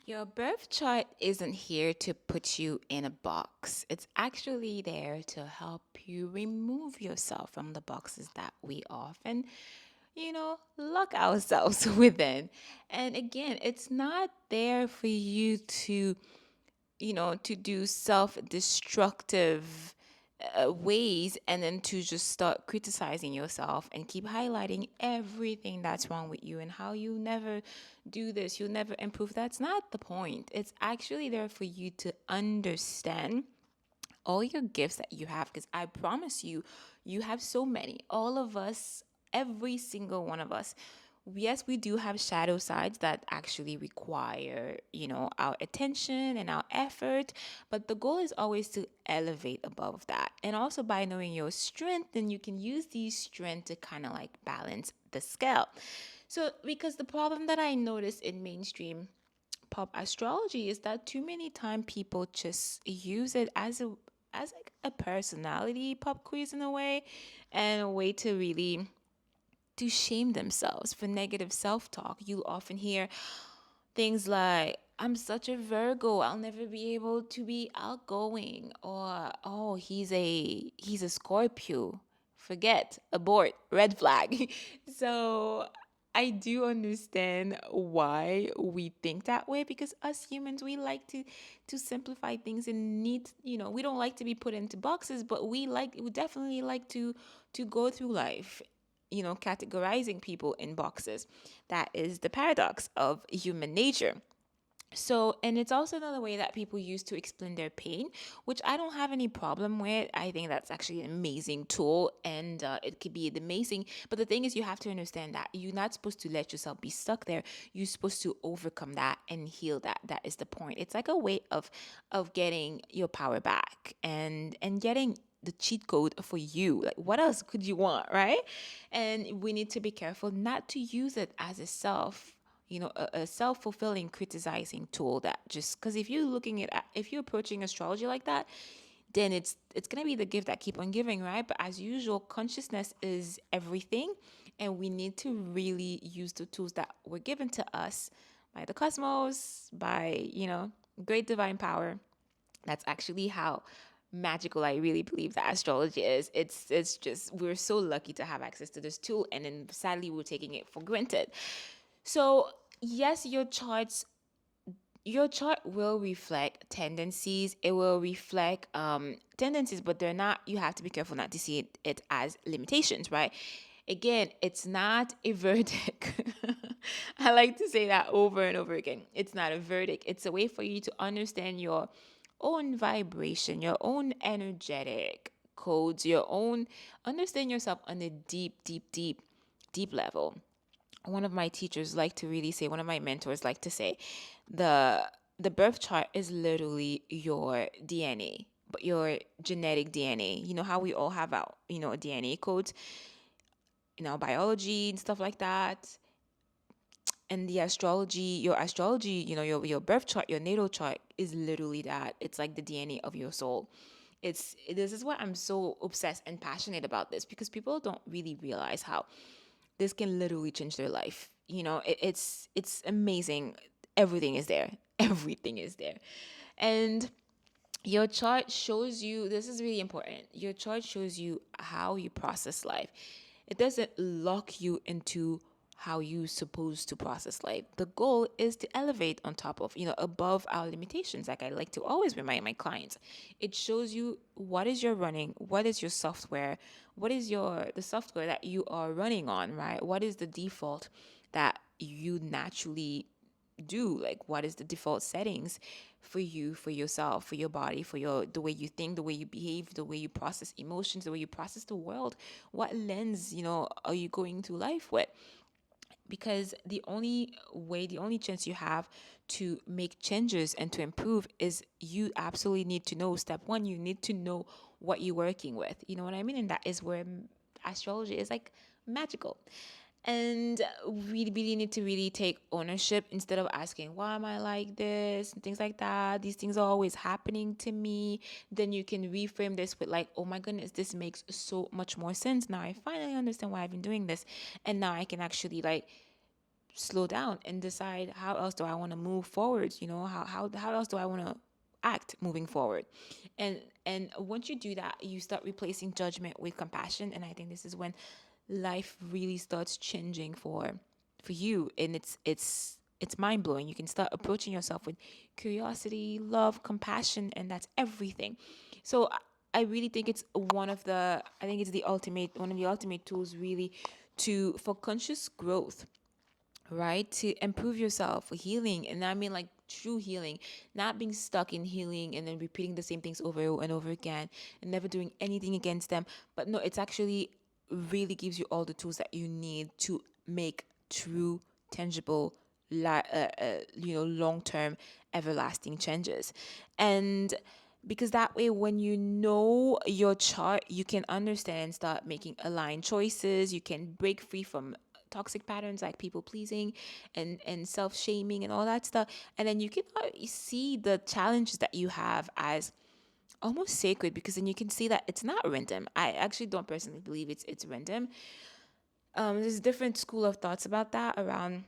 Your birth chart isn't here to put you in a box. It's actually there to help you remove yourself from the boxes that we often, lock ourselves within. And again, it's not there for you to, to do self destructive ways and then to just start criticizing yourself and keep highlighting everything that's wrong with you and how you never do this, you'll never improve. That's not the point. It's actually there for you to understand all your gifts that you have, because I promise you, you have so many. All of us, every single one of us. Yes, we do have shadow sides that actually require, our attention and our effort, but the goal is always to elevate above that. And also by knowing your strength, then you can use these strengths to kind of like balance the scale. So, because the problem that I notice in mainstream pop astrology is that too many time people just use it as like a personality pop quiz in a way, and a way to really to shame themselves for negative self-talk. You'll often hear things like, I'm such a Virgo, I'll never be able to be outgoing, or oh, he's a Scorpio. Forget, abort, red flag. So I do understand why we think that way, because us humans, we like to simplify things and need, we don't like to be put into boxes, but we definitely like to go through life, categorizing people in boxes. That is the paradox of human nature. So, and it's also another way that people use to explain their pain, which I don't have any problem with. I think that's actually an amazing tool, and it could be amazing. But the thing is, you have to understand that you're not supposed to let yourself be stuck there. You're supposed to overcome that and heal that. That is the point. It's like a way of getting your power back and getting the cheat code for you. Like, what else could you want, right? And we need to be careful not to use it as a a self-fulfilling criticizing tool, that just because if you're approaching astrology like that, then it's going to be the gift that keep on giving, right? But as usual, consciousness is everything, and we need to really use the tools that were given to us by the cosmos, by great divine power. That's actually how magical I really believe that astrology is. It's just, we're so lucky to have access to this tool, and then sadly we're taking it for granted. So, yes, your chart will reflect tendencies. It will reflect tendencies, but they're not, you have to be careful not to see it as limitations, right? Again, it's not a verdict. I like to say that over and over again. It's not a verdict. It's a way for you to understand your own vibration, your own energetic codes, your own, understand yourself on a deep level. One of my teachers like to really say, one of my mentors like to say, the the birth chart is literally your DNA, but your genetic DNA. You know how we all have our, DNA codes in our biology and stuff like that. And the astrology, your astrology, your birth chart, your natal chart is literally that. It's like the DNA of your soul. This is why I'm so obsessed and passionate about this, because people don't really realize how this can literally change their life. It's amazing. Everything is there. Everything is there. And your chart shows you, this is really important. Your chart shows you how you process life. It doesn't lock you into how you supposed to process life. The goal is to elevate on top of, above our limitations. Like I like to always remind my clients, it shows you what is your running, what is your software, what is the software that you are running on, right? What is the default that you naturally do, like what is the default settings for you, for yourself, for your body, for the way you think, the way you behave, the way you process emotions, the way you process the world. What lens, are you going through life with? Because the only chance you have to make changes and to improve is, you absolutely need to know, step one, you need to know what you're working with. You know what I mean? And that is where astrology is like magical. And we really need to really take ownership, instead of asking, why am I like this? And things like that. These things are always happening to me. Then you can reframe this with like, oh my goodness, this makes so much more sense. Now I finally understand why I've been doing this. And now I can actually like slow down and decide how else do I want to move forward. How else do I want to act moving forward. And once you do that, you start replacing judgment with compassion, and I think this is when life really starts changing for you, and it's mind blowing. You can start approaching yourself with curiosity, love, compassion, and that's everything. So I really think it's I think it's the ultimate one of the ultimate tools really to for conscious growth, right? To improve yourself, healing. And I mean like true healing, not being stuck in healing and then repeating the same things over and over again and never doing anything against them. But no, it's actually really gives you all the tools that you need to make true, tangible, long term, everlasting changes. And because that way, when you know your chart, you can understand and start making aligned choices. You can break free from toxic patterns like people pleasing and self shaming and all that stuff. And then you can see the challenges that you have as almost sacred, because then you can see that it's not random. I actually don't personally believe it's random. There's a different school of thoughts about that around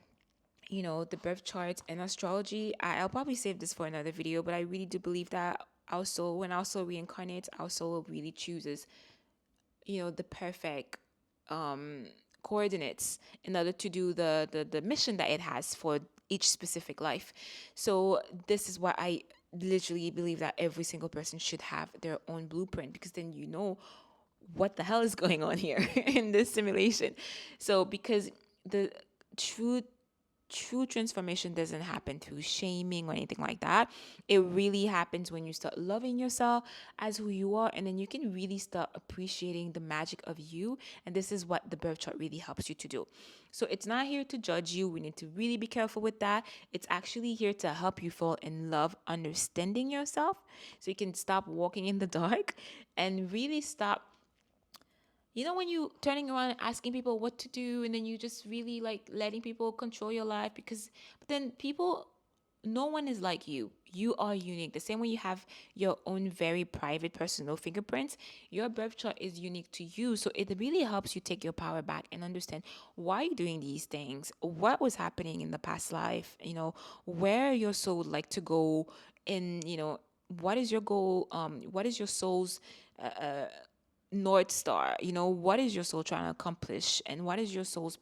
the birth charts and astrology. I'll probably save this for another video, but I really do believe that also when our soul reincarnates, our soul really chooses the perfect um coordinates in order to do the mission that it has for each specific life. So this is why I literally believe that every single person should have their own blueprint, because then you know what the hell is going on here in this simulation. So because the true true transformation doesn't happen through shaming or anything like that. It really happens when you start loving yourself as who you are, and then you can really start appreciating the magic of you. And this is what the birth chart really helps you to do. So it's not here to judge you. We need to really be careful with that. It's actually here to help you fall in love, understanding yourself, so you can stop walking in the dark and really stop when you turning around and asking people what to do, and then you just really like letting people control your life, because but then people, no one is like you. You are unique. The same way you have your own very private personal fingerprints, your birth chart is unique to you. So it really helps you take your power back and understand why you're doing these things, what was happening in the past life, where your soul would like to go, and what is your goal, what is your soul's North Star. What is your soul trying to accomplish, and what is your soul's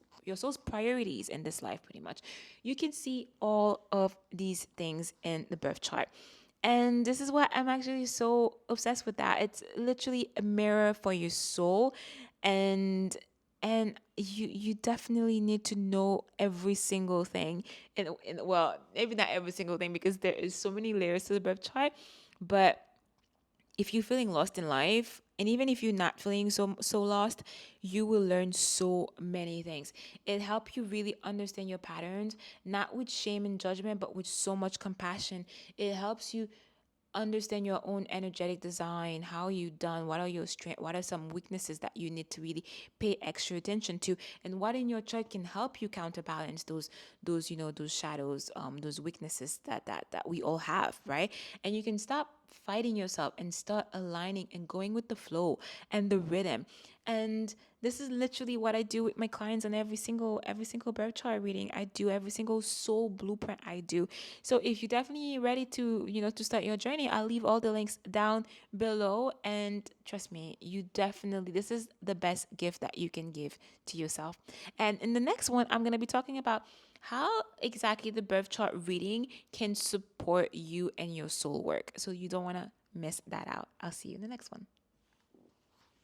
priorities in this life, pretty much. You can see all of these things in the birth chart. And this is why I'm actually so obsessed with that. It's literally a mirror for your soul. And you definitely need to know every single thing. And well, maybe not every single thing, because there is so many layers to the birth chart. But if you're feeling lost in life, and even if you're not feeling so lost, you will learn so many things. It helps you really understand your patterns, not with shame and judgment, but with so much compassion. It helps you understand your own energetic design, how you done, what are your strengths, what are some weaknesses that you need to really pay extra attention to, and what in your chart can help you counterbalance those shadows, those weaknesses that we all have, right? And you can stop fighting yourself and start aligning and going with the flow and the rhythm. And this is literally what I do with my clients on every single birth chart reading. I do every single soul blueprint I do. So if you're definitely ready to start your journey, I'll leave all the links down below. And trust me, this is the best gift that you can give to yourself. And in the next one, I'm gonna be talking about how exactly the birth chart reading can support you and your soul work. So you don't wanna miss that out. I'll see you in the next one.